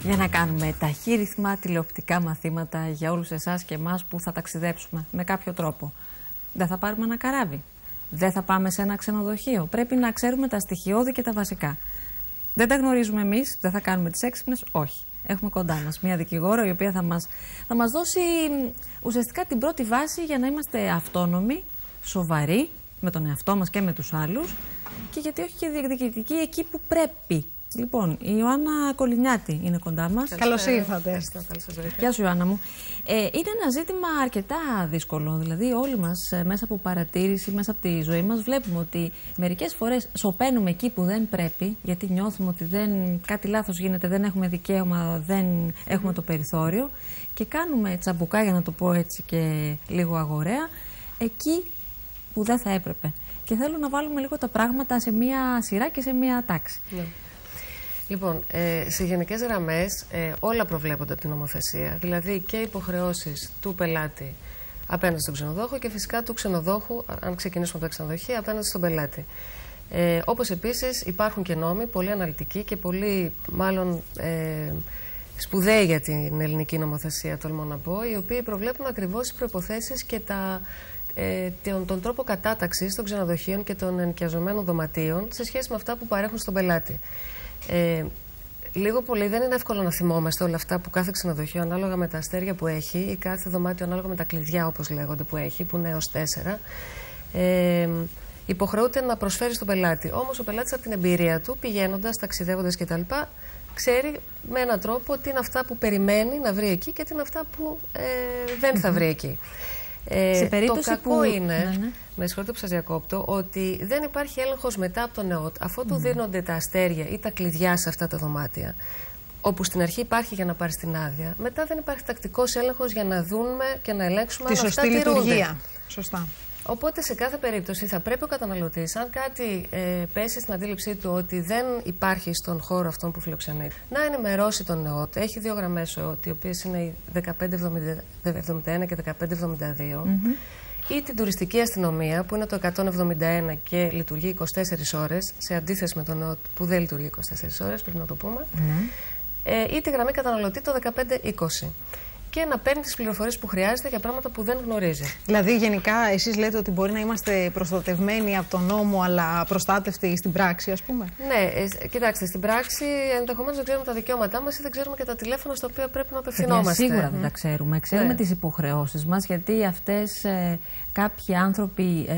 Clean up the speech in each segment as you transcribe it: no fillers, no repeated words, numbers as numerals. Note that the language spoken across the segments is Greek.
Για να κάνουμε ταχύρυθμα τηλεοπτικά μαθήματα για όλους εσάς και εμάς που θα ταξιδέψουμε με κάποιο τρόπο. Δεν θα πάρουμε ένα καράβι. Δεν θα πάμε σε ένα ξενοδοχείο. Πρέπει να ξέρουμε τα στοιχειώδη και τα βασικά. Δεν τα γνωρίζουμε εμείς, δεν θα κάνουμε τις έξυπνες, όχι. Έχουμε κοντά μας μια δικηγόρο η οποία θα μας δώσει ουσιαστικά την πρώτη βάση για να είμαστε αυτόνομοι, σοβαροί με τον εαυτό μας και με τους άλλους και γιατί όχι και διεκδικητικοί εκεί που πρέπει. Λοιπόν, η Ιωάννα Κολυνιάτη είναι κοντά μας. Καλώς ήρθατε. Γεια σου, Ιωάννα μου. Είναι ένα ζήτημα αρκετά δύσκολο. Δηλαδή, όλοι μας μέσα από παρατήρηση, μέσα από τη ζωή μας, βλέπουμε ότι μερικές φορές σωπαίνουμε εκεί που δεν πρέπει, γιατί νιώθουμε ότι κάτι λάθος γίνεται, δεν έχουμε δικαίωμα, δεν έχουμε το περιθώριο και κάνουμε τσαμπουκά, για να το πω έτσι και λίγο αγοραία, εκεί που δεν θα έπρεπε. Και θέλω να βάλουμε λίγο τα πράγματα σε μία σειρά και σε μία τάξη. Ναι. Λοιπόν, σε γενικές γραμμές όλα προβλέπονται από την νομοθεσία, δηλαδή και υποχρεώσεις του πελάτη απέναντι στον ξενοδόχο και φυσικά του ξενοδόχου, αν ξεκινήσουμε από τα ξενοδοχεία, απέναντι στον πελάτη. Όπως επίσης υπάρχουν και νόμοι πολύ αναλυτικοί και πολύ μάλλον σπουδαίοι για την ελληνική νομοθεσία, τολμώ να πω, οι οποίοι προβλέπουν ακριβώς τις προϋποθέσεις και τον τρόπο κατάταξης των ξενοδοχείων και των ενοικιαζομένων δωματίων σε σχέση με αυτά που παρέχουν στον πελάτη. Λίγο πολύ δεν είναι εύκολο να θυμόμαστε όλα αυτά που κάθε ξενοδοχείο ανάλογα με τα αστέρια που έχει ή κάθε δωμάτιο ανάλογα με τα κλειδιά όπως λέγονται που έχει, που είναι έως 4, υποχρεούται να προσφέρει στον πελάτη. Όμως ο πελάτης από την εμπειρία του, πηγαίνοντας, ταξιδεύοντας κτλ., ξέρει με έναν τρόπο τι είναι αυτά που περιμένει να βρει εκεί και τι είναι αυτά που δεν θα βρει εκεί. Το κακό είναι, με συγχωρείτε που σας διακόπτω, ότι δεν υπάρχει έλεγχος μετά από τον ΕΟΤ. Αφού του δίνονται τα αστέρια ή τα κλειδιά σε αυτά τα δωμάτια, όπου στην αρχή υπάρχει για να πάρει την άδεια, μετά δεν υπάρχει τακτικός έλεγχος για να δούμε και να ελέγξουμε αν αυτά τηρούνται. Σωστά. Οπότε σε κάθε περίπτωση θα πρέπει ο καταναλωτής, αν κάτι πέσει στην αντίληψή του ότι δεν υπάρχει στον χώρο αυτόν που φιλοξενεί, να ενημερώσει τον ΕΟΤ. Έχει δύο γραμμές ο ΕΟΤ, οι οποίες είναι οι 1571 και 1572, ή την τουριστική αστυνομία που είναι το 171 και λειτουργεί 24 ώρες, σε αντίθεση με τον ΕΟΤ που δεν λειτουργεί 24 ώρες, πρέπει να το πούμε, ή τη γραμμή καταναλωτή το 1520. Και να παίρνει τις πληροφορίες που χρειάζεται για πράγματα που δεν γνωρίζει. Δηλαδή, γενικά, εσείς λέτε ότι μπορεί να είμαστε προστατευμένοι από τον νόμο, αλλά προστάτευτοι στην πράξη, ας πούμε. Ναι, κοιτάξτε, στην πράξη ενδεχομένως δεν ξέρουμε τα δικαιώματά μας ή δεν ξέρουμε και τα τηλέφωνα στα οποία πρέπει να απευθυνόμαστε. Σίγουρα δεν τα ξέρουμε. Ξέρουμε τις υποχρεώσεις μας, γιατί αυτές κάποιοι άνθρωποι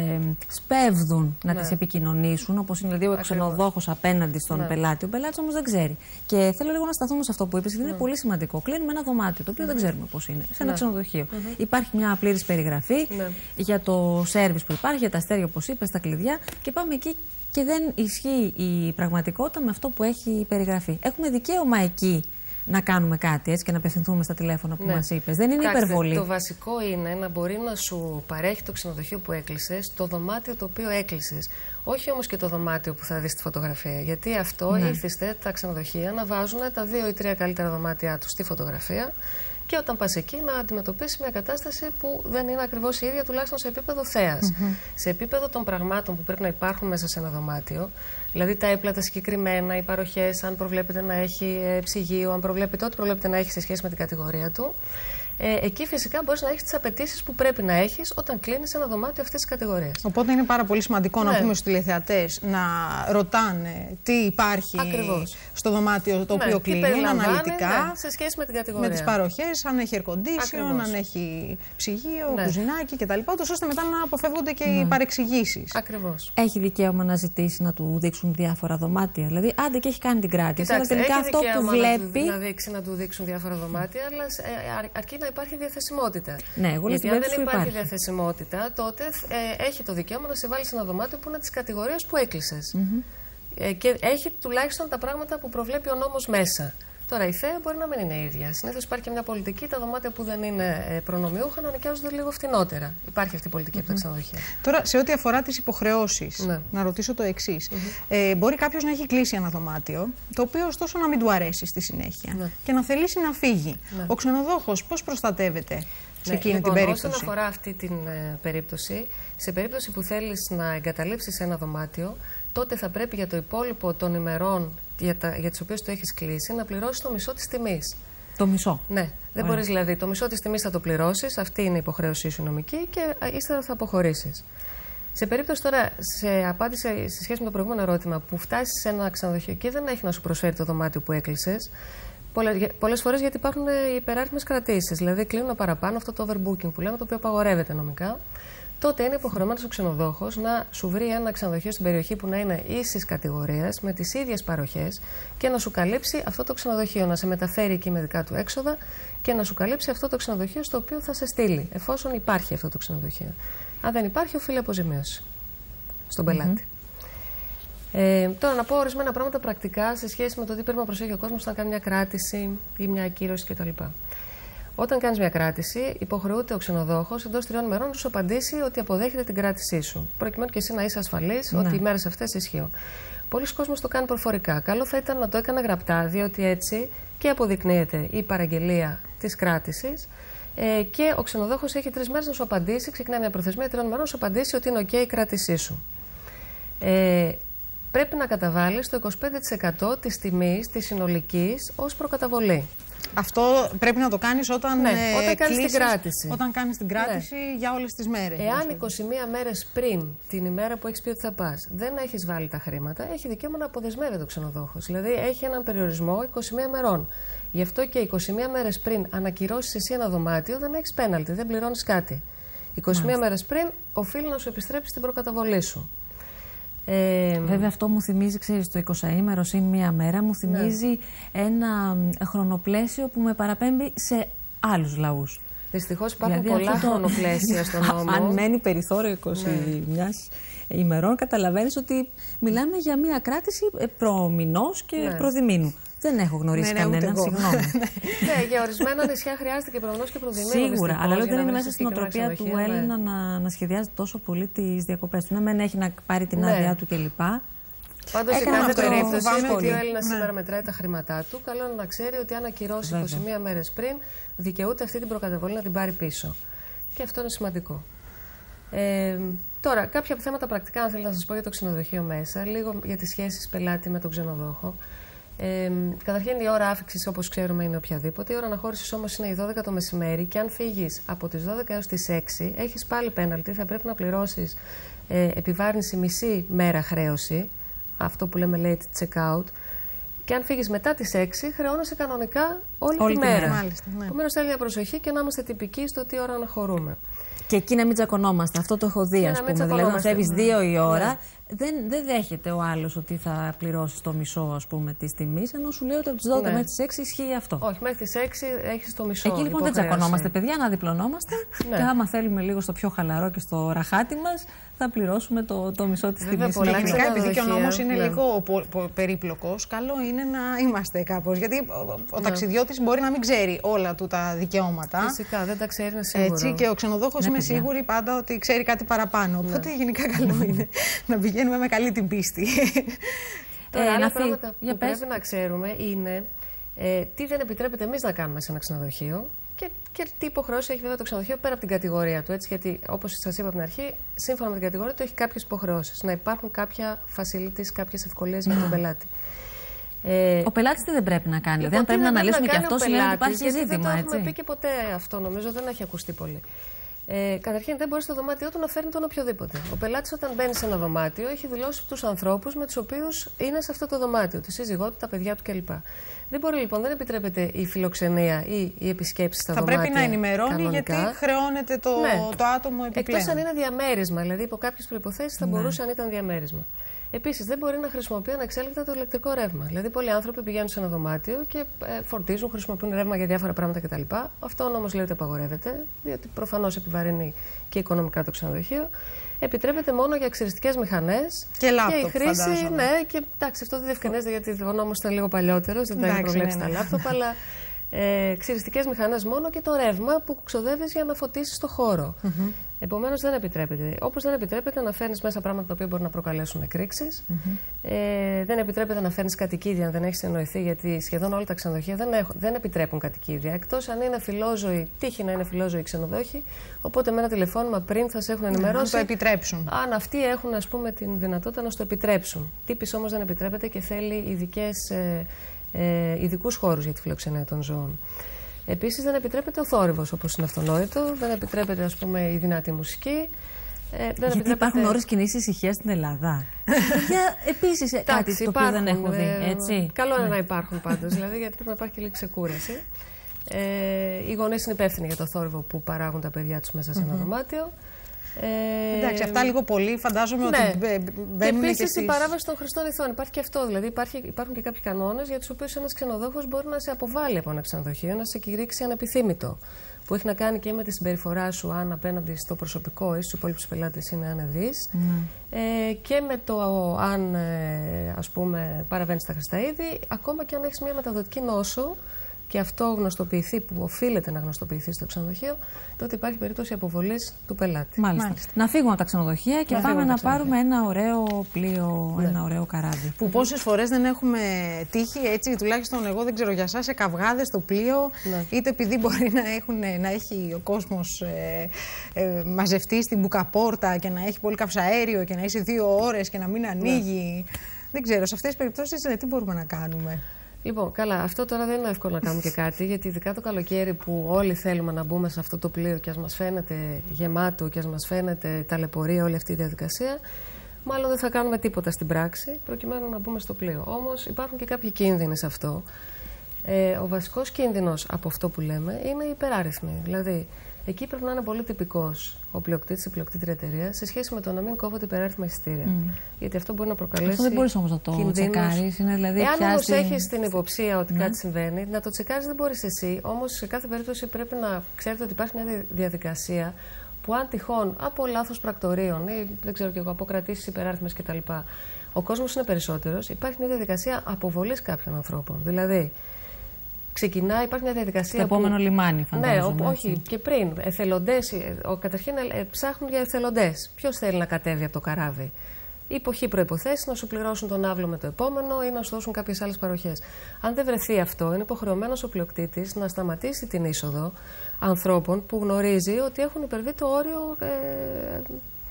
σπέβδουν να τις επικοινωνήσουν, όπως είναι δηλαδή ο ξενοδόχος απέναντι στον πελάτη. Ο πελάτης όμως δεν ξέρει. Και θέλω λίγο να σταθούμε σε αυτό που είπες, γιατί είναι πολύ σημαντικό. Κλείνουμε ένα δωμάτιο, το οποίο δεν ξέρουμε πώς είναι, σε ένα ξενοδοχείο. Υπάρχει μια πλήρης περιγραφή για το σέρβις που υπάρχει, για τα αστέρια, όπως είπες, τα κλειδιά, και πάμε εκεί και δεν ισχύει η πραγματικότητα με αυτό που έχει περιγραφεί. Έχουμε δικαίωμα εκεί να κάνουμε κάτι έτσι και να απευθυνθούμε στα τηλέφωνα που μας είπες. Δεν είναι υπερβολή. Το βασικό είναι να μπορεί να σου παρέχει το ξενοδοχείο που έκλεισες το δωμάτιο το οποίο έκλεισες. Όχι όμως και το δωμάτιο που θα δεις στη φωτογραφία. Γιατί αυτό ήθιστε τα ξενοδοχεία να βάζουν τα 2 ή 3 καλύτερα δωμάτια τους στη φωτογραφία. Και όταν πας εκεί να αντιμετωπίσεις μια κατάσταση που δεν είναι ακριβώς η ίδια, τουλάχιστον σε επίπεδο θέας. Σε επίπεδο των πραγμάτων που πρέπει να υπάρχουν μέσα σε ένα δωμάτιο, δηλαδή τα έπλατα συγκεκριμένα, οι παροχές, αν προβλέπεται να έχει ψυγείο, αν προβλέπεται ό,τι προβλέπεται να έχει σε σχέση με την κατηγορία του. Εκεί φυσικά μπορείς να έχεις τις απαιτήσεις που πρέπει να έχεις όταν κλείνεις ένα δωμάτιο αυτής της κατηγορίας. Οπότε είναι πάρα πολύ σημαντικό να πούμε στους τηλεθεατές να ρωτάνε τι υπάρχει στο δωμάτιο το οποίο κλείνει αναλυτικά σε σχέση με την κατηγορία. Με τις παροχές, αν έχει air condition, αν έχει ψυγείο, κουζινάκι κτλ. Ώστε μετά να αποφεύγονται και οι παρεξηγήσεις. Ακριβώς. Έχει δικαίωμα να ζητήσει να του δείξουν διάφορα δωμάτια. Δηλαδή, άντε και έχει κάνει την κράτηση. Αλλά τελικά αυτό που βλέπει. Να του δείξουν διάφορα δωμάτια, αλλά αρκεί να υπάρχει διαθεσιμότητα. Ναι, εγώ γιατί αν δεν υπάρχει διαθεσιμότητα, τότε έχει το δικαίωμα να σε βάλει σε ένα δωμάτιο που είναι της κατηγορίας που έκλεισες. Και έχει τουλάχιστον τα πράγματα που προβλέπει ο νόμος μέσα. Τώρα η θέα μπορεί να μην είναι ίδια. Συνήθως υπάρχει και μια πολιτική, τα δωμάτια που δεν είναι προνομιούχα να νοικιάζονται λίγο φτηνότερα. Υπάρχει αυτή η πολιτική από τα ξενοδοχεία. Τώρα, σε ό,τι αφορά τις υποχρεώσεις, να ρωτήσω το εξής. Μπορεί κάποιος να έχει κλείσει ένα δωμάτιο, το οποίο ωστόσο να μην του αρέσει στη συνέχεια και να θελήσει να φύγει. Ο ξενοδόχος πώς προστατεύεται σε εκείνη την περίπτωση? Όσον αφορά αυτή την περίπτωση, σε περίπτωση που θέλεις να εγκαταλείψεις ένα δωμάτιο, τότε θα πρέπει για το υπόλοιπο των ημερών για τις οποίες το έχεις κλείσει να πληρώσεις το μισό της τιμής. Το μισό. Ναι. Δεν μπορείς δηλαδή το μισό της τιμής θα το πληρώσεις, αυτή είναι η υποχρέωσή σου νομική και ύστερα θα αποχωρήσεις. Σε περίπτωση τώρα, σε απάντηση σε σχέση με το προηγούμενο ερώτημα, που φτάσεις σε ένα ξενοδοχείο και δεν έχει να σου προσφέρει το δωμάτιο που έκλεισες, πολλές φορές γιατί υπάρχουν υπεράριθμες κρατήσεις, δηλαδή κλείνουν παραπάνω, αυτό το overbooking που λέμε, το οποίο απαγορεύεται νομικά, τότε είναι υποχρεωμένος ο ξενοδόχος να σου βρει ένα ξενοδοχείο στην περιοχή που να είναι ίσης κατηγορίας, με τις ίδιες παροχές και να σου καλύψει αυτό το ξενοδοχείο, να σε μεταφέρει εκεί με δικά του έξοδα και να σου καλύψει αυτό το ξενοδοχείο στο οποίο θα σε στείλει, εφόσον υπάρχει αυτό το ξενοδοχείο. Αν δεν υπάρχει, οφείλει αποζημίωση στον πελάτη. Τώρα να πω ορισμένα πράγματα πρακτικά σε σχέση με το τι πρέπει να προσέχει ο κόσμος όταν κάνει μια κράτηση ή μια ακύρωση κτλ. Όταν κάνεις μια κράτηση, υποχρεούται ο ξενοδόχος εντός 3 ημερών να σου απαντήσει ότι αποδέχεται την κράτησή σου. Προκειμένου και εσύ να είσαι ασφαλής ότι οι μέρες αυτές ισχύουν. Πολλοί κόσμος το κάνει προφορικά. Καλό θα ήταν να το έκανε γραπτά, διότι έτσι και αποδεικνύεται η παραγγελία της κράτησης. Και ο ξενοδόχος έχει 3 μέρες να σου απαντήσει, ξεκινάει μια προθεσμία 3 ημερών να σου απαντήσει ότι είναι OK η κράτησή σου. Πρέπει να καταβάλεις το 25% της τιμής της συνολικής ως προκαταβολή. Αυτό πρέπει να το κάνεις όταν, όταν κάνεις την κράτηση. Όταν κάνεις την κράτηση για όλες τις μέρες. Εάν 21 μέρες πριν την ημέρα που έχεις πει ότι θα πας δεν έχεις βάλει τα χρήματα, έχει δικαίωμα να αποδεσμεύεται ο ξενοδόχος. Δηλαδή έχει έναν περιορισμό 21 ημερών. Γι' αυτό και 21 μέρες πριν ανακυρώσεις εσύ ένα δωμάτιο, δεν έχεις πέναλτι, δεν πληρώνεις κάτι. 21 μέρες πριν οφείλει να σου επιστρέψει την προκαταβολή σου. Βέβαια αυτό μου θυμίζει, ξέρεις, το 20ήμερο συν μία μέρα, μου θυμίζει ένα χρονοπλαίσιο που με παραπέμπει σε άλλους λαούς. Δυστυχώς υπάρχουν πολλά χρονοπλαίσια στον νόμο. Αν μένει περιθώριο 21 ημερών, καταλαβαίνεις ότι μιλάμε για μία κράτηση προμηνός και προδημήνου. Δεν έχω γνωρίσει κανέναν, συγγνώμη. Ναι, για ορισμένα νησιά χρειάζεται και προμηνός και προδημήνου. Σίγουρα, αλλά δεν είναι μέσα στην οτροπία του Έλληνα να σχεδιάζει τόσο πολύ τις διακοπές του. Να μην έχει να πάρει την άδειά του κλπ. Πάντως, σε κάθε περίπτωση, ότι ο Έλληνας σήμερα μετράει τα χρήματά του, καλό είναι να ξέρει ότι αν ακυρώσει 21 μέρες πριν, δικαιούται αυτή την προκαταβολή να την πάρει πίσω. Και αυτό είναι σημαντικό. Τώρα, κάποια θέματα πρακτικά, αν θέλω να σας πω για το ξενοδοχείο μέσα, λίγο για τις σχέσεις πελάτη με τον ξενοδόχο. Καταρχήν, η ώρα άφηξης, όπως ξέρουμε, είναι οποιαδήποτε. Η ώρα αναχώρησης όμως είναι οι 12 το μεσημέρι και αν φύγεις από τις 12 έως τις 6, έχεις πάλι πέναλτι. Θα πρέπει να πληρώσεις επιβάρυνση μισή μέρα χρέωση, αυτό που λέμε late check-out. Και αν φύγεις μετά τις 6, χρεώνεσαι κανονικά όλη τη μέρα. Επομένως, θέλει μια προσοχή και να είμαστε τυπικοί στο τι ώρα αναχωρούμε. Και εκεί να μην τσακωνόμαστε. Αυτό το έχω δει, ας πούμε. Δηλαδή, αν φεύγεις 2 η ώρα, δεν δέχεται ο άλλος ότι θα πληρώσεις το μισό, ας πούμε, της τιμής, ενώ σου λέει ότι από τις 12 μέχρι τις 6 ισχύει αυτό. Όχι, μέχρι τις 6 έχεις το μισό. Εκεί λοιπόν δεν τσακωνόμαστε, παιδιά, να διπλωνόμαστε. Και άμα θέλουμε λίγο στο πιο χαλαρό και στο ραχάτι μας, θα πληρώσουμε το μισό της τιμής. Γενικά, επειδή και ο νόμος είναι λίγο περίπλοκος, καλό είναι να είμαστε κάπως. Γιατί ο ταξιδιώτης μπορεί να μην ξέρει όλα του τα δικαιώματα. Φυσικά, δεν τα ξέρει, είναι σίγουρο. Έτσι, και ο ξενοδόχος είμαι σίγουρη πάντα ότι ξέρει κάτι παραπάνω. Οπότε γενικά καλό είναι να πηγαίνουμε με καλή την πίστη. Τώρα, άλλα πράγματα που πρέπει να ξέρουμε είναι τι δεν επιτρέπεται εμείς να κάνουμε σε ένα ξενοδοχείο και τι υποχρεώσεις έχει βέβαια το ξενοδοχείο πέρα από την κατηγορία του. Έτσι, γιατί όπως σας είπα από την αρχή, σύμφωνα με την κατηγορία του έχει κάποιες υποχρεώσεις. Να υπάρχουν κάποια facilities, κάποιες ευκολίες για τον πελάτη. Ο πελάτης τι δεν πρέπει να κάνει, δεν πρέπει να αναλύσουμε και αυτό, σημαίνει ότι υπάρχει ζήτημα. Δεν το έχουμε πει και ποτέ αυτό, νομίζω, δεν έχει ακουστεί πολύ. Καταρχήν, δεν μπορεί στο δωμάτιό του να φέρνει τον οποιοδήποτε. Ο πελάτης, όταν μπαίνει σε ένα δωμάτιο, έχει δηλώσει τους ανθρώπους με τους οποίους είναι σε αυτό το δωμάτιο, τη σύζυγό του, τα παιδιά του κλπ. Δεν μπορεί λοιπόν, δεν επιτρέπεται η φιλοξενία ή η επισκέψη στα δωμάτια. Θα πρέπει να ενημερώνει κανονικά, γιατί χρεώνεται το άτομο επιπλέον. Εκτός αν είναι διαμέρισμα, δηλαδή υπό κάποιες προϋποθέσεις θα μπορούσε αν ήταν διαμέρισμα. Επίσης, δεν μπορεί να χρησιμοποιεί ανεξέλεγκτα το ηλεκτρικό ρεύμα. Δηλαδή, πολλοί άνθρωποι πηγαίνουν σε ένα δωμάτιο και φορτίζουν, χρησιμοποιούν ρεύμα για διάφορα πράγματα κτλ. Αυτό όμως λέει ότι απαγορεύεται, διότι προφανώς επιβαρύνει και οικονομικά το ξενοδοχείο. Επιτρέπεται μόνο για εξαιριστικές μηχανές και λάπτοπ. Για η χρήση, ναι, και εντάξει, αυτό δεν διευκρινίζεται γιατί ο νόμος ήταν λίγο παλιότερος, δεν τα έχει προβλέψει τα λάπτοπ, αλλά ξυριστικές μηχανές μόνο και το ρεύμα που ξοδεύεις για να φωτίσεις το χώρο. Επομένως δεν επιτρέπεται. Όπως δεν επιτρέπεται να φέρνεις μέσα πράγματα τα οποία μπορεί να προκαλέσουν εκρήξεις. Δεν επιτρέπεται να φέρνεις κατοικίδια αν δεν έχεις εννοηθεί, γιατί σχεδόν όλα τα ξενοδοχεία δεν επιτρέπουν κατοικίδια. Εκτός αν είναι φιλόζωοι, τύχη να είναι φιλόζωοι ξενοδόχοι. Οπότε με ένα τηλεφώνημα πριν θα σε έχουν ενημερώσει. Αν το επιτρέψουν. Αν αυτοί έχουν, ας πούμε, την δυνατότητα να στο επιτρέψουν. Τύπης όμως δεν επιτρέπεται και θέλει ειδικούς χώρους για τη φιλοξενία των ζώων. Επίσης δεν επιτρέπεται ο θόρυβος, όπως είναι αυτονόητο, δεν επιτρέπεται, ας πούμε, η δυνατή μουσική. Γιατί υπάρχουν ώρες κοινής ησυχίας στην Ελλάδα. Επίσης κάτι το οποίο δεν έχω δει, έτσι. Καλό είναι να υπάρχουν πάντως, δηλαδή, γιατί πρέπει να υπάρχει και λίγη ξεκούραση. Οι γονείς είναι υπεύθυνοι για το θόρυβο που παράγουν τα παιδιά τους μέσα σε ένα δωμάτιο. Εντάξει, αυτά λίγο πολύ φαντάζομαι ότι μπαίνουν και επίσης η παράβαση των χρηστών ηθών. Υπάρχει και αυτό. Δηλαδή υπάρχουν και κάποιοι κανόνες για τους οποίους ένας ξενοδόχος μπορεί να σε αποβάλει από ένα ξενοδοχείο, να σε κηρύξει ανεπιθύμητο. Που έχει να κάνει και με τη συμπεριφορά σου, αν απέναντι στο προσωπικό ή στους υπόλοιπους πελάτες είναι άνεδης. Και με το αν, ας πούμε, παραβαίνεις τα χρηστά είδη, ακόμα και αν έχεις μια μεταδοτική νόσο. Και αυτό γνωστοποιηθεί, που οφείλεται να γνωστοποιηθεί στο ξενοδοχείο, τότε υπάρχει περίπτωση αποβολής του πελάτη. Μάλιστα. Να φύγουμε από τα ξενοδοχεία και πάμε να πάρουμε ένα ωραίο πλοίο, ένα ωραίο καράβι. Που πόσες φορές δεν έχουμε τύχει, έτσι, τουλάχιστον εγώ δεν ξέρω για εσάς, σε καυγάδες στο πλοίο, είτε επειδή μπορεί να έχει ο κόσμος μαζευτεί στην μπουκαπόρτα και να έχει πολύ καυσαέριο και να είσαι 2 ώρες και να μην ανοίγει. Δεν ξέρω, σε αυτές τις περιπτώσεις τι μπορούμε να κάνουμε. Λοιπόν, καλά, αυτό τώρα δεν είναι εύκολο να κάνουμε και κάτι, γιατί ειδικά το καλοκαίρι που όλοι θέλουμε να μπούμε σε αυτό το πλοίο και ας μας φαίνεται γεμάτο και ας μας φαίνεται ταλαιπωρία όλη αυτή η διαδικασία, μάλλον δεν θα κάνουμε τίποτα στην πράξη προκειμένου να μπούμε στο πλοίο. Όμως υπάρχουν και κάποιοι κίνδυνοι σε αυτό. Ο βασικός κίνδυνος από αυτό που λέμε είναι η υπεράριθμη. Δηλαδή, εκεί πρέπει να είναι πολύ τυπικός ο πλειοκτήτης ή πλειοκτήτρια εταιρεία σε σχέση με το να μην κόβονται υπεράριθμα εισιτήρια. Γιατί αυτό μπορεί να προκαλέσει. Αυτό δεν μπορείς όμως να το τσεκάρεις. Δηλαδή εάν όμως έχεις την υποψία ότι κάτι συμβαίνει, να το τσεκάρεις δεν μπορείς εσύ. Όμως σε κάθε περίπτωση πρέπει να ξέρετε ότι υπάρχει μια διαδικασία που αν τυχόν από λάθος πρακτορείων ή δεν ξέρω κι εγώ, από κρατήσεις υπεράριθμες κτλ. Ο κόσμος είναι περισσότερος, υπάρχει μια διαδικασία αποβολής κάποιων ανθρώπων. Δηλαδή, ξεκινάει, υπάρχει μια διαδικασία. Στο επόμενο λιμάνι, φαντάζομαι. Ναι, όχι, και πριν. Εθελοντές, καταρχήν ψάχνουν για εθελοντές. Ποιος θέλει να κατέβει από το καράβι. Υπό χ προϋποθέσεις να σου πληρώσουν τον άβλο με το επόμενο ή να σου δώσουν κάποιες άλλες παροχές. Αν δεν βρεθεί αυτό, είναι υποχρεωμένος ο πλειοκτήτης να σταματήσει την είσοδο ανθρώπων που γνωρίζει ότι έχουν υπερβεί το όριο.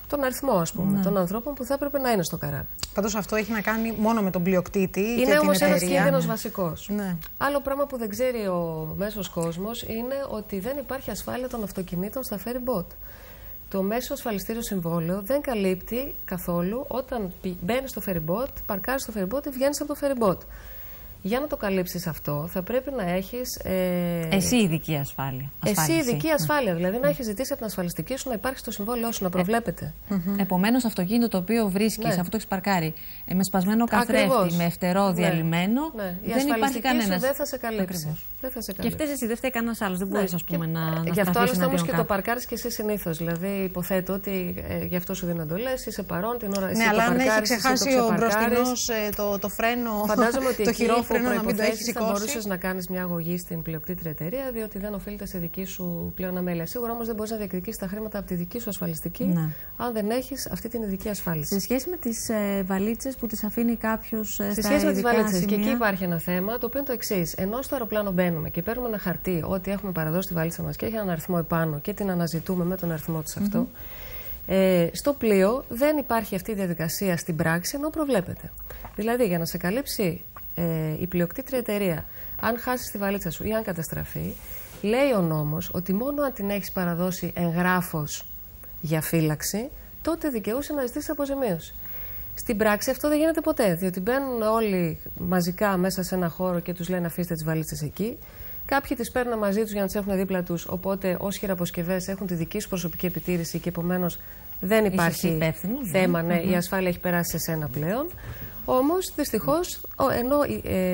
Τον αριθμό, ας πούμε, των ανθρώπων που θα έπρεπε να είναι στο καράβι. Πάντως αυτό έχει να κάνει μόνο με τον πλειοκτήτη. Είναι όμως ένας κίνδυνος βασικός. Άλλο πράγμα που δεν ξέρει ο μέσος κόσμος είναι ότι δεν υπάρχει ασφάλεια των αυτοκινήτων στα ferry boat. Το μέσο ασφαλιστήριο συμβόλαιο δεν καλύπτει καθόλου όταν μπαίνεις στο ferry boat, παρκάρεις στο ferry boat ή βγαίνεις από το ferry boat. Για να το καλύψεις αυτό, θα πρέπει να έχεις. Εσύ ειδική ασφάλεια. Εσύ ειδική ασφάλεια. Δηλαδή να έχεις ζητήσει από την ασφαλιστική σου να υπάρχει στο συμβόλαιό σου, να προβλέπεται. Επομένως, αυτοκίνητο το οποίο βρίσκεις, αφού το έχεις παρκάρει, με σπασμένο καθρέφτη, με φτερό διαλυμένο, δεν υπάρχει κανένας. Δεν θα σε καλύψει. Και φταίς εσύ, δεν φταίει κανένας άλλος. Δεν μπορείς, ας πούμε, να. Γι' αυτό άλλωστε όμως και το παρκάρεις και εσύ συνήθως. Δηλαδή, υποθέτω ότι γι' αυτό σου δίνουν εντολές, είσαι παρόν την ώρα. Ναι, αλλά αν έχει ξεχάσει ο μπροστινός το φρένο, το χειρόφρενο να μην το έχει σηκώσει. Θα μπορούσες να κάνεις μια αγωγή στην πλειοκτήτρια εταιρεία, διότι δεν οφείλεται σε δική σου πλέον αμέλεια. Σίγουρα όμως δεν μπορείς να διεκδικήσεις τα χρήματα από τη δική σου ασφαλιστική, αν δεν έχεις αυτή την ειδική ασφάλιση. Σε σχέση με τις βαλίτσες που τις αφήνει κάποιος. Σε σχέση με τις βαλίτσες, και εκεί υπάρχει ένα θέμα, το οποίο είναι το εξής. Ενώ στο αεροπλάνο μπαίνουμε και παίρνουμε ένα χαρτί ότι έχουμε παραδώσει τη βαλίτσα μας και έχει έναν αριθμό επάνω και την αναζητούμε με τον αριθμό της αυτό. Στο πλοίο δεν υπάρχει αυτή η διαδικασία στην πράξη ενώ προβλέπεται. Δηλαδή για να σε καλύψει η πλειοκτήτρια εταιρεία, αν χάσεις τη βαλίτσα σου ή αν καταστραφεί, λέει ο νόμος ότι μόνο αν την έχεις παραδώσει εγγράφος για φύλαξη, τότε δικαιούσε να ζητήσεις αποζημίωση. Στην πράξη αυτό δεν γίνεται ποτέ, διότι μπαίνουν όλοι μαζικά μέσα σε ένα χώρο και τους λένε αφήστε τις βαλίτσες εκεί. Κάποιοι τις παίρνουν μαζί τους για να τις έχουν δίπλα τους, οπότε ως χειραποσκευές έχουν τη δική σου προσωπική επιτήρηση και επομένως δεν υπάρχει θέμα, η ασφάλεια έχει περάσει σε σένα πλέον. Όμως, δυστυχώς, ενώ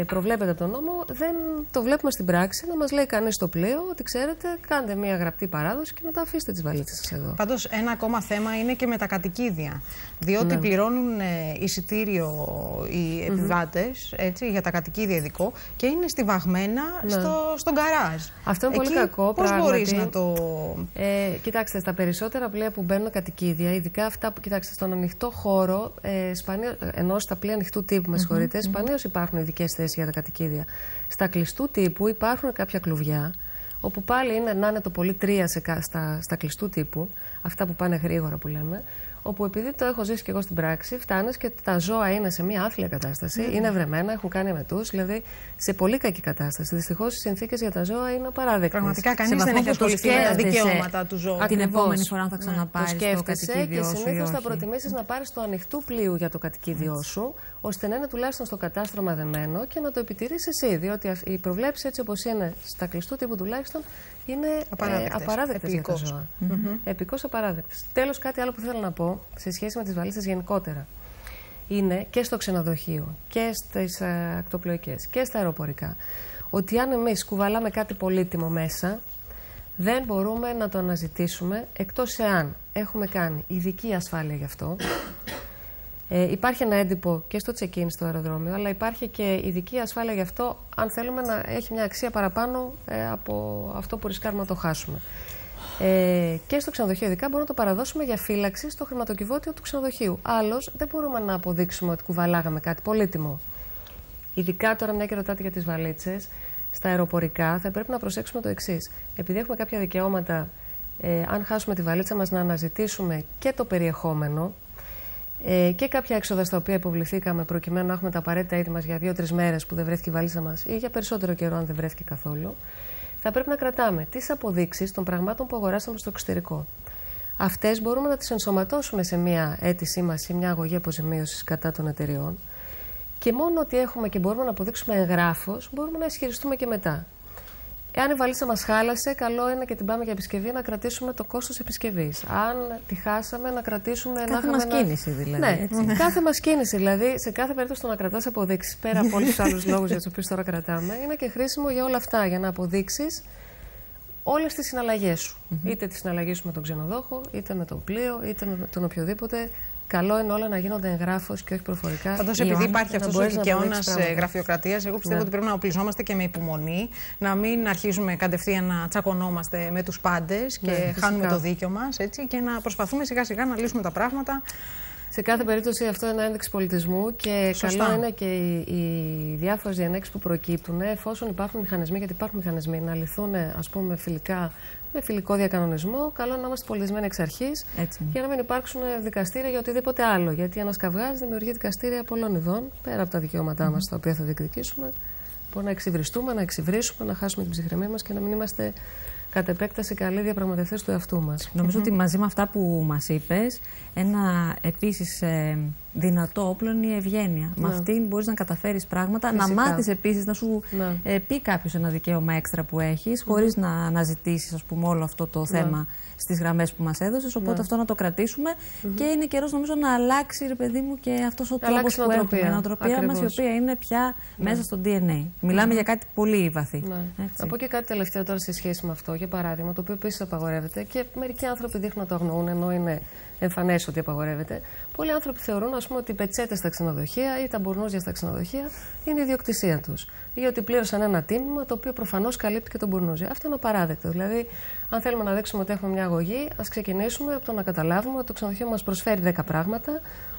προβλέπεται από τον νόμο, δεν το βλέπουμε στην πράξη να μας λέει κανείς στο πλοίο ότι ξέρετε, κάντε μια γραπτή παράδοση και μετά αφήστε τις βαλίτσες σας εδώ. Πάντως, ένα ακόμα θέμα είναι και με τα κατοικίδια. Διότι πληρώνουν εισιτήριο οι επιβάτες για τα κατοικίδια ειδικό και είναι στιβαγμένα στον γκαράζ. Αυτό είναι πολύ κακό. Πώς μπορείς να το. Κοιτάξτε, στα περισσότερα πλοία που μπαίνουν κατοικίδια, ειδικά αυτά που κοιτάξτε στον ανοιχτό χώρο, ενώ στα πλοία ανοιχτού τύπου, με συγχωρείτε, σπανίως υπάρχουν ειδικές θέσεις για τα κατοικίδια. Στα κλειστού τύπου υπάρχουν κάποια κλουβιά, όπου πάλι είναι να είναι το πολύ 3 στα κλειστού τύπου, αυτά που πάνε γρήγορα που λέμε, όπου επειδή το έχω ζήσει και εγώ στην πράξη, φτάνεις και τα ζώα είναι σε μια άθλια κατάσταση, είναι βρεμένα, έχουν κάνει αμετούς, δηλαδή σε πολύ κακή κατάσταση. Δυστυχώς οι συνθήκες για τα ζώα είναι απαράδεκτες. Πραγματικά κανείς δεν έχει ασχοληθεί με τα δικαιώματα του ζώου. Την επόμενη φορά θα ξαναπάρεις το κατοικίδιό σου. Και συνήθως θα προτιμήσεις να πάρεις το ανοιχτού πλοίου για το κατοικίδιό σου, ώστε να είναι τουλάχιστον στο κατάστρωμα δεμένο και να το επιτηρείς εσύ. Διότι οι προβλέψεις έτσι όπως είναι στα κλειστού τύπου τουλάχιστον είναι απαράδεκτες για τα ζώα. Επικώς απαράδεκτες. Τέλος, κάτι άλλο που θέλω να πω σε σχέση με τις βαλίτσες γενικότερα. Είναι και στο ξενοδοχείο και στις ακτοπλοϊκές και στα αεροπορικά ότι αν εμείς κουβαλάμε κάτι πολύτιμο μέσα, δεν μπορούμε να το αναζητήσουμε εκτός εάν έχουμε κάνει ειδική ασφάλεια γι' αυτό. Υπάρχει ένα έντυπο και στο check-in στο αεροδρόμιο, αλλά υπάρχει και ειδική ασφάλεια γι' αυτό αν θέλουμε να έχει μια αξία παραπάνω από αυτό που ρισκάρουμε να το χάσουμε. Και στο ξενοδοχείο ειδικά μπορούμε να το παραδώσουμε για φύλαξη στο χρηματοκιβώτιο του ξενοδοχείου. Άλλως δεν μπορούμε να αποδείξουμε ότι κουβαλάγαμε κάτι πολύτιμο. Ειδικά τώρα, μια και ρωτάτε για τις βαλίτσες, στα αεροπορικά θα πρέπει να προσέξουμε το εξής. Επειδή έχουμε κάποια δικαιώματα, αν χάσουμε τη βαλίτσα μας, να αναζητήσουμε και το περιεχόμενο και κάποια έξοδα στα οποία υποβληθήκαμε προκειμένου να έχουμε τα απαραίτητα έτοιμα για 2-3 μέρες που δεν βρέθηκε η βαλίτσα μας ή για περισσότερο καιρό αν δεν βρέθηκε καθόλου. Θα πρέπει να κρατάμε τις αποδείξεις των πραγμάτων που αγοράσαμε στο εξωτερικό. Αυτές μπορούμε να τις ενσωματώσουμε σε μια αίτησή μας ή μια αγωγή αποζημίωσης κατά των εταιριών και μόνο ότι έχουμε και μπορούμε να αποδείξουμε εγγράφος μπορούμε να ισχυριστούμε και μετά. Εάν η βαλίτσα μας χάλασε, καλό είναι και την πάμε για επισκευή να κρατήσουμε το κόστος επισκευής. Αν τη χάσαμε, να κρατήσουμε. Κάθε μας κίνηση δηλαδή. Ναι, κάθε μας κίνηση. Δηλαδή, σε κάθε περίπτωση το να κρατάς αποδείξεις, πέρα από όλους τους άλλους λόγους για τους οποίους τώρα κρατάμε, είναι και χρήσιμο για όλα αυτά. Για να αποδείξεις όλες τις συναλλαγές σου. Είτε τις συναλλαγές σου με τον ξενοδόχο, είτε με το πλοίο, είτε με τον οποιοδήποτε. Καλό είναι όλα να γίνονται εγγράφος και όχι προφορικά. Πάντως, επειδή υπάρχει αυτός ο δικαιώνας γραφειοκρατίας, εγώ πιστεύω ότι πρέπει να οπλιζόμαστε και με υπομονή, να μην αρχίζουμε κατευθείαν να τσακωνόμαστε με τους πάντες και χάνουμε το δίκιο μας, έτσι, και να προσπαθούμε σιγά σιγά να λύσουμε τα πράγματα. Σε κάθε περίπτωση αυτό είναι ένδειξη πολιτισμού και καλό είναι και οι διάφορες διενέξεις που προκύπτουν, εφόσον υπάρχουν μηχανισμοί, γιατί υπάρχουν μηχανισμοί, να λυθούν ας πούμε φιλικά, με φιλικό διακανονισμό. Καλό είναι να είμαστε πολιτισμένοι εξ αρχής για να μην υπάρξουν δικαστήρια για οτιδήποτε άλλο. Γιατί ένας καυγάς δημιουργεί δικαστήρια πολλών ειδών, πέρα από τα δικαιώματά μας τα οποία θα διεκδικήσουμε. Μπορεί να εξυβριστούμε, να εξυβρίσουμε, να χάσουμε την ψυχραιμία μας και να μην είμαστε κατ' επέκταση καλοί διαπραγματευτές του εαυτού μας. Νομίζω ότι μαζί με αυτά που μας είπες, ένα επίσης δυνατό όπλο είναι η ευγένεια. Με αυτήν μπορείς να καταφέρεις πράγματα, να μάθεις επίσης να σου πει κάποιος ένα δικαίωμα έξτρα που έχεις, χωρίς να αναζητήσεις ας πούμε, όλο αυτό το θέμα στις γραμμές που μας έδωσες. Οπότε αυτό να το κρατήσουμε και είναι καιρός νομίζω να αλλάξει, ρε παιδί μου, και αυτός ο τρόπος που έχουμε. Η νοοτροπία μας, η οποία είναι πια μέσα στο DNA. Μιλάμε για κάτι πολύ βαθύ. Θα πω και κάτι τελευταίο τώρα σε σχέση με αυτό, για παράδειγμα, το οποίο επίσης απαγορεύεται και μερικοί άνθρωποι δείχνουν να το αγνοούν, ενώ είναι εμφανές ότι απαγορεύεται. Πολλοί άνθρωποι θεωρούν, ας πούμε, ότι οι πετσέτες στα ξενοδοχεία ή τα μπουρνούζια στα ξενοδοχεία είναι η ιδιοκτησία τους. Ή ότι πλήρωσαν ένα τίμημα το οποίο προφανώς καλύπτει και τον μπουρνούζι. Αυτό είναι απαράδεκτο. Δηλαδή, αν θέλουμε να δείξουμε ότι έχουμε μια αγωγή, ας ξεκινήσουμε από το να καταλάβουμε ότι το ξενοδοχείο μας προσφέρει 10 πράγματα,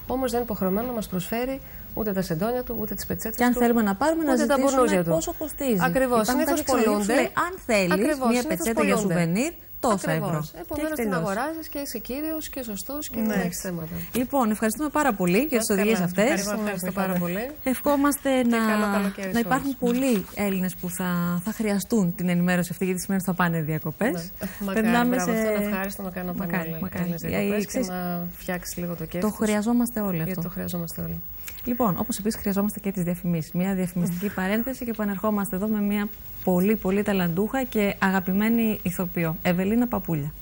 όμως δεν είναι υποχρεωμένο να μας προσφέρει ούτε τα σεντόνια του, ούτε τις πετσέτες του. Και αν θέλουμε να πάρουμε, να ζητήσουμε πόσο κοστίζει. Ακριβώς. Συνήθως πολλούνται. Αν θέλεις μια πετσέτα για σουβενίρ, τόσα ευρώ. Επομένως την αγοράζεις και είσαι κύριος και σωστός και δεν έχεις θέματα. Λοιπόν, ευχαριστούμε πάρα πολύ για τις οδηγίες αυτές. Ευχαριστώ πάρα πολύ. Ευχόμαστε να υπάρχουν πολλοί Έλληνες που θα χρειαστούν την ενημέρωση αυτή, γιατί σήμερα θα πάνε διακοπές. Περνάμε σε. Αυτό είναι ευχάριστο να κάνω Έλληνες διακοπές και να φτιάξεις λίγο το κέφι. Το χρειαζόμαστε όλοι αυτό. Το χρειαζόμαστε όλοι. Λοιπόν, όπως επίσης χρειαζόμαστε και τις διαφημίσεις. Μια διαφημιστική παρένθεση και επανερχόμαστε εδώ με μια πολύ πολύ ταλαντούχα και αγαπημένη ηθοποιό, Ευελίνα Παπούλια.